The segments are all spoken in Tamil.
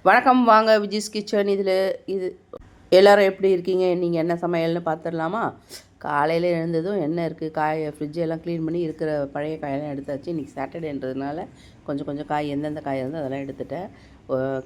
வணக்கம், வாங்க விஜிஸ் கிச்சன். இது எல்லோரும் எப்படி இருக்கீங்க? நீங்கள் என்ன சமையல்னு பார்த்துடலாமா? காலையில் எழுந்ததும் என்ன இருக்குது, ஃப்ரிட்ஜெல்லாம் க்ளீன் பண்ணி இருக்கிற பழைய காயெல்லாம் எடுத்தாச்சு. இன்றைக்கி சாட்டர்டேன்றதுனால கொஞ்சம் கொஞ்சம் காய் எந்தெந்த காய் இருந்தோ அதெல்லாம் எடுத்துட்டேன்.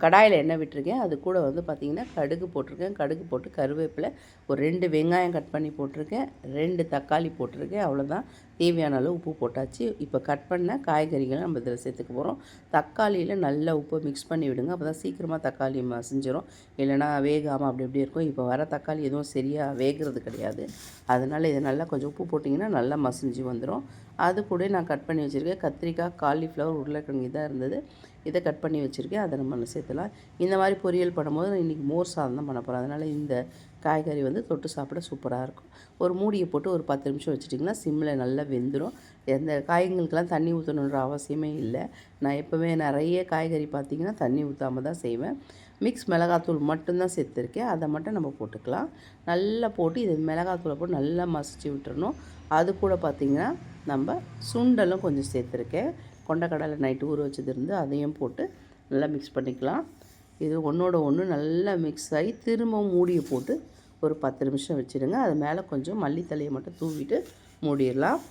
கடாயில் எண்ணெய் விட்டுருக்கேன். அது கூட பார்த்திங்கன்னா கடுகு போட்டிருக்கேன். கடுகு போட்டு கருவேப்பிலை, ஒரு 2 வெங்காயம் கட் பண்ணி போட்டிருக்கேன், 2 தக்காளி போட்டிருக்கேன். அவ்வளோதான். தேவையான அளவு உப்பு போட்டாச்சு. இப்போ கட் பண்ண காய்கறிகளை நம்ம இதில் சேர்த்துக்க போகிறோம். தக்காளியில் நல்லா உப்பு மிக்ஸ் பண்ணி விடுங்க. அப்போ தான் சீக்கிரமாக தக்காளி மசிஞ்சிரும். இல்லைனா வேகாமல் அப்படி இப்படி இருக்கும். இப்போ வர தக்காளி எதுவும் சரியாக வேகிறது கிடையாது. அதனால் இதை நல்லா கொஞ்சம் உப்பு போட்டிங்கன்னா நல்லா மசிஞ்சு வந்துடும். அது கூட நான் கட் பண்ணி வச்சுருக்கேன். கத்திரிக்காய், காலிஃப்ளவர், உருளைக்கிழங்கு இதாக இருந்தது. இதை கட் பண்ணி வச்சுருக்கேன். அதை நம்ம சேர்த்துலாம். இந்த மாதிரி பொரியல் பண்ணும்போது நான் இன்றைக்கி மோர் சாதம் தான் பண்ண போகிறேன். அதனால் இந்த காய்கறி தொட்டு சாப்பிட சூப்பராக இருக்கும். ஒரு மூடியை போட்டு ஒரு 10 நிமிஷம் வச்சுட்டிங்கன்னா சிம்மில் நல்லா வெந்துடும். எந்த காய்களுக்கெல்லாம் தண்ணி ஊற்றணுன்ற அவசியமே இல்லை. நான் எப்போவுமே நிறைய காய்கறி பார்த்திங்கன்னா தண்ணி ஊற்றாமல் தான் செய்வேன். மிக்ஸ் மிளகாத்தூள் மட்டும்தான் சேர்த்துருக்கேன். அதை மட்டும் நம்ம போட்டுக்கலாம். நல்லா போட்டு இது மிளகாத்தூளை போட்டு நல்லா மசிச்சு விட்டுறணும். அது கூட பார்த்திங்கன்னா நம்ம சுண்டலும் கொஞ்சம் சேர்த்துருக்கேன். கொண்டக்கடலை நைட்டு ஊற வச்சது இருந்து அதையும் போட்டு நல்லா மிக்ஸ் பண்ணிக்கலாம். இது ஒன்றோட ஒன்று நல்லா மிக்ஸ் ஆகி திரும்பவும் மூடியை போட்டு ஒரு 10 நிமிஷம் வச்சுடுங்க. அது மேலே கொஞ்சம் மல்லித்தலையை மட்டும் தூவிட்டு மூடிடலாம்.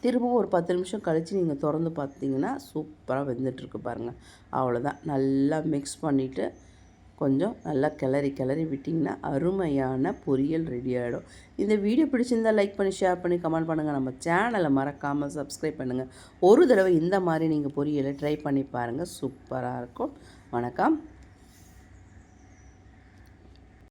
திரும்பவும் ஒரு 10 நிமிஷம் கழித்து நீங்கள் திறந்து பார்த்தீங்கன்னா சூப்பராக வெந்துட்டுருக்கு பாருங்கள். அவ்வளோதான். நல்லா மிக்ஸ் பண்ணிவிட்டு கொஞ்சம் நல்லா கிளறி விட்டிங்கன்னா அருமையான பொரியல் ரெடி ஆகிடும். இந்த வீடியோ பிடிச்சிருந்தால் லைக் பண்ணி, ஷேர் பண்ணி, கமெண்ட் பண்ணுங்கள். நம்ம சேனலை மறக்காமல் சப்ஸ்கிரைப் பண்ணுங்கள். ஒரு தடவை இந்த மாதிரி நீங்கள் பொரியலை ட்ரை பண்ணி பாருங்கள். சூப்பராக இருக்கும். வணக்கம்.